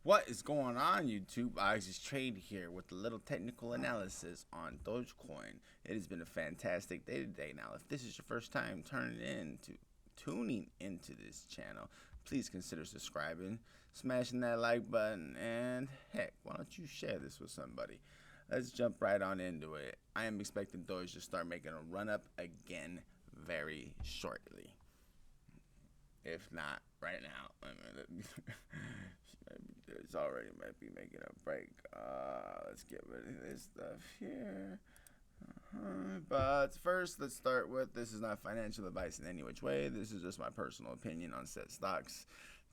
What is going on, YouTube? I just trade here with a little technical analysis on Dogecoin. It has been a fantastic day today. Now, if this is your first time tuning into this channel, please consider subscribing, smashing that like button, and heck, why don't you share this with somebody? Let's jump right on into it. I am expecting Doge to start making a run up again very shortly. If not right now. I mean, it's already might be making a break. Let's get rid of this stuff here. But first, let's start with, this is not financial advice in any which way. This is just my personal opinion on said stocks.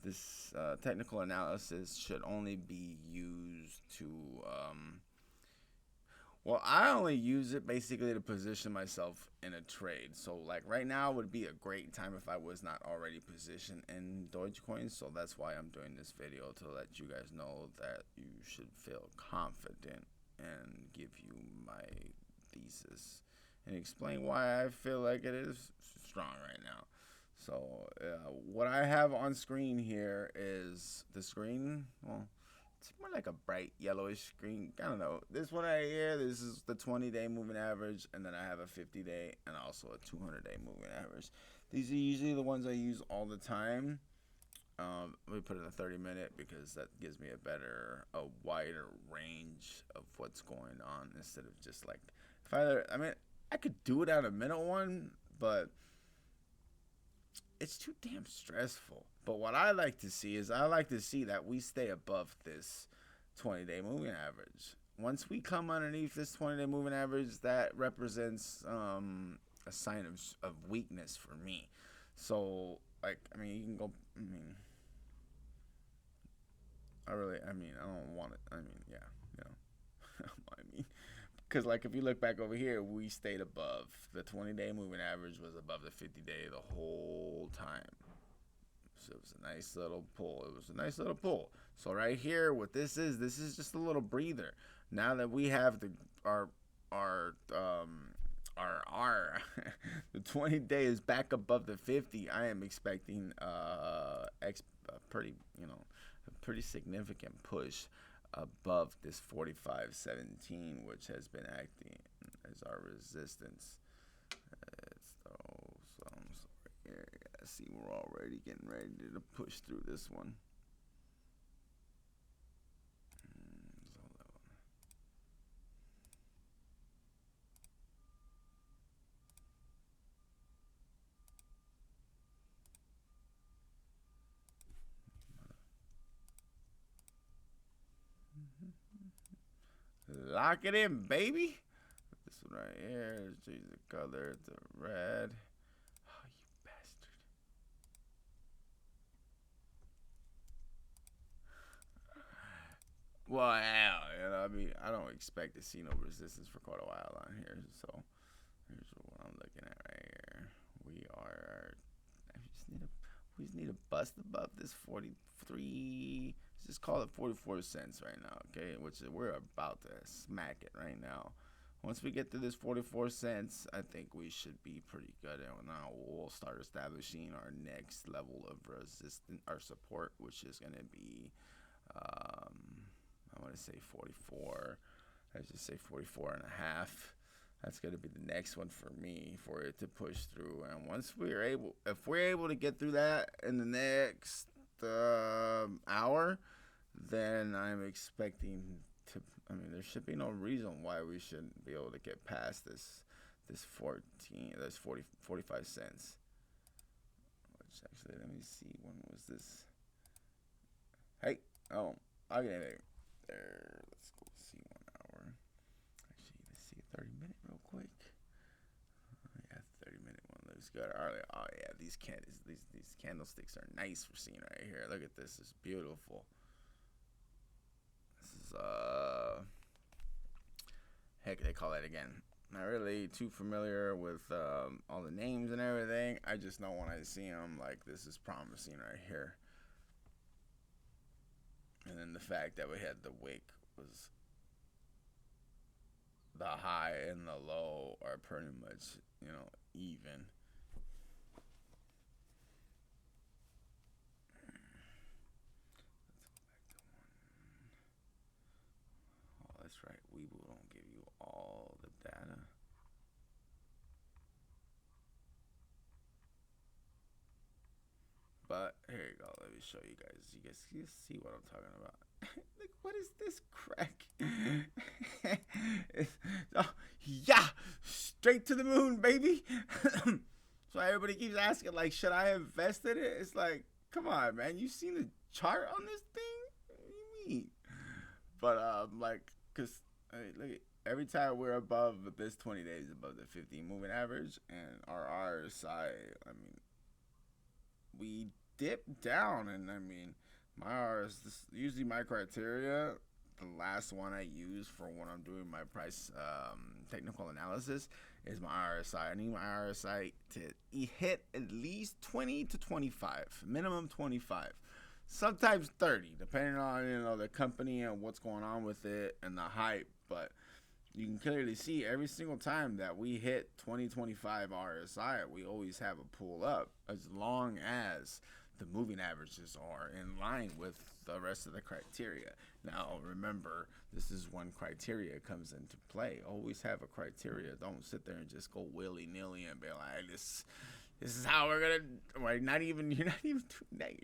This technical analysis should only be used to well, I only use it basically to position myself in a trade. So like right now would be a great time if I was not already positioned in Dogecoin. So that's why I'm doing this video, to let you guys know that you should feel confident and give you my thesis and explain why I feel like it is strong right now. So what I have on screen here is the screen. Well, it's more like a bright yellowish screen. I don't know. This one right here, this is the 20-day moving average, and then I have a 50-day and also a 200-day moving average. These are usually the ones I use all the time. Let me put in a 30-minute because that gives me a wider range of what's going on instead of just like, I mean, I could do it at a minute one, but it's too damn stressful. But what I like to see is, I like to see that we stay above this 20-day moving average. Once we come underneath this 20-day moving average, that represents a sign of weakness for me. So, like, I mean, you can go, I don't want it. Yeah, you know. Because, like, if you look back over here, we stayed above. The 20-day moving average was above the 50-day the whole time. So it was a nice little pull. So right here, what this is just a little breather. Now that we have our the 20-day is back above the 50, I am expecting a pretty significant push above this 45.17, which has been acting as our resistance. See, we're already getting ready to push through this one. Lock it in, baby. This one right here, change the color to red. Oh, you bastard. Well, hell, I don't expect to see no resistance for quite a while on here. So here's what I'm looking at right here. We just need to bust above this 43. Let's just call it 44 cents right now, okay? Which we're about to smack it right now. Once we get to this 44 cents, I think we should be pretty good. And now we'll start establishing our next level of resistance, our support, which is going to be, I want to say 44. Let's just say 44 and a half. That's going to be the next one for me, for it to push through. And once if we're able to get through that in the next hour, then I'm expecting to, there should be no reason why we shouldn't be able to get past this 45 cents. Which actually, let me see, when was this? Hey, oh, okay, there. Let's go see 1 hour. Actually, let's see a 30-minute real quick. Yeah, 30-minute one looks good. Oh yeah, these candlesticks are nice for seeing right here. Look at this. It's beautiful. This is heck, they call it again. Not really too familiar with all the names and everything. I just know when I see them, like, this is promising right here. And then the fact that we had the wick was, the high and the low are pretty much, even. Let's go back to right. Weeble don't give you all the data. But here you go. Let me show you guys. You guys see what I'm talking about. Like, what is this crack? Oh, yeah, straight to the moon, baby. So everybody keeps asking, like, should I invest in it? It's like, come on, man. You seen the chart on this thing? What do you mean? But like, cause look, every time we're above this 20 days above the 15 moving average, and our RSI, I mean, we dip down, and I mean, usually my criteria, the last one I use for when I'm doing my price technical analysis is my RSI. I need my RSI to hit at least 20 to 25, minimum 25, sometimes 30, depending on the company and what's going on with it and the hype. But you can clearly see every single time that we hit 2025 RSI, we always have a pull up as long as the moving averages are in line with the rest of the criteria. Now, remember, this is when criteria comes into play. Always have a criteria. Don't sit there and just go willy-nilly and be like, this is how we're going to, like, you're not even doing that.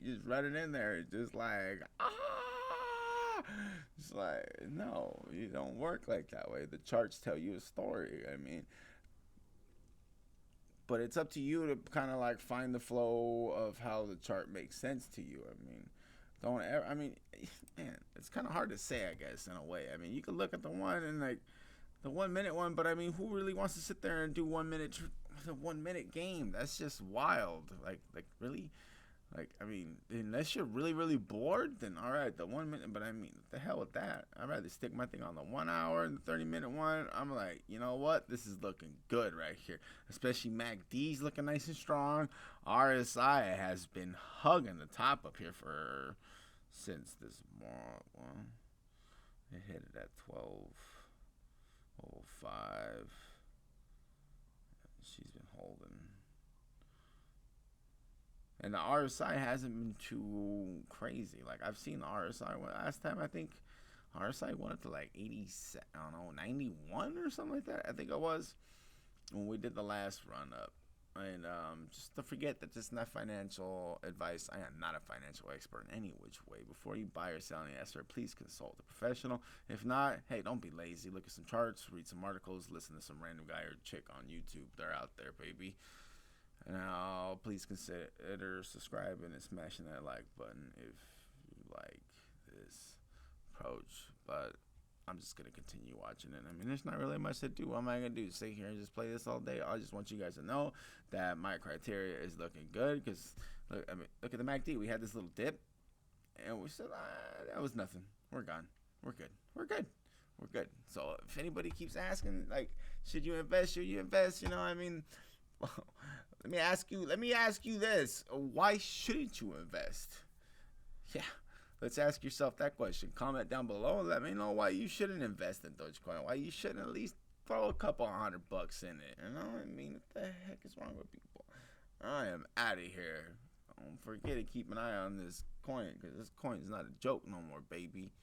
You're just running in there. Just like, it's like, no, you don't work like that way. The charts tell you a story. I mean, but it's up to you to kind of like find the flow of how the chart makes sense to you. I mean, don't ever, I mean, man, it's kind of hard to say, I guess, in a way. I mean, you could look at the one and like the 1 minute one, but I mean, who really wants to sit there and do 1 minute, the 1 minute game? That's just wild. Like really? Like, I mean, unless you're really, really bored, then all right, the 1 minute. But I mean, the hell with that. I'd rather stick my thing on the 1 hour and the 30-minute one. I'm like, you know what? This is looking good right here. Especially MACD's looking nice and strong. RSI has been hugging the top up here since this morning. Well, it hit it at 12:05. She's been holding. And the RSI hasn't been too crazy. Like, I've seen the RSI. Last time, I think RSI went up to like 87, I don't know, 91 or something like that. I think it was when we did the last run up. And just to forget that this is not financial advice. I am not a financial expert in any which way. Before you buy or sell any asset, please consult a professional. If not, hey, don't be lazy. Look at some charts, read some articles, listen to some random guy or chick on YouTube. They're out there, baby. Now, please consider subscribing and smashing that like button if you like this approach. But I'm just going to continue watching it. I mean, there's not really much to do. What am I going to do? Sit here and just play this all day? I just want you guys to know that my criteria is looking good. Because, look at the MACD. We had this little dip. And we said, that was nothing. We're gone. We're good. We're good. We're good. So, if anybody keeps asking, like, should you invest? Should you invest? You know, I mean, well, let me ask you this. Why shouldn't you invest? Yeah, let's ask yourself that question. Comment down below and let me know why you shouldn't invest in Dogecoin. Why you shouldn't at least throw a couple $100 in it. You know what I mean? What the heck is wrong with people? I am out of here. Don't forget to keep an eye on this coin, because this coin is not a joke no more, baby.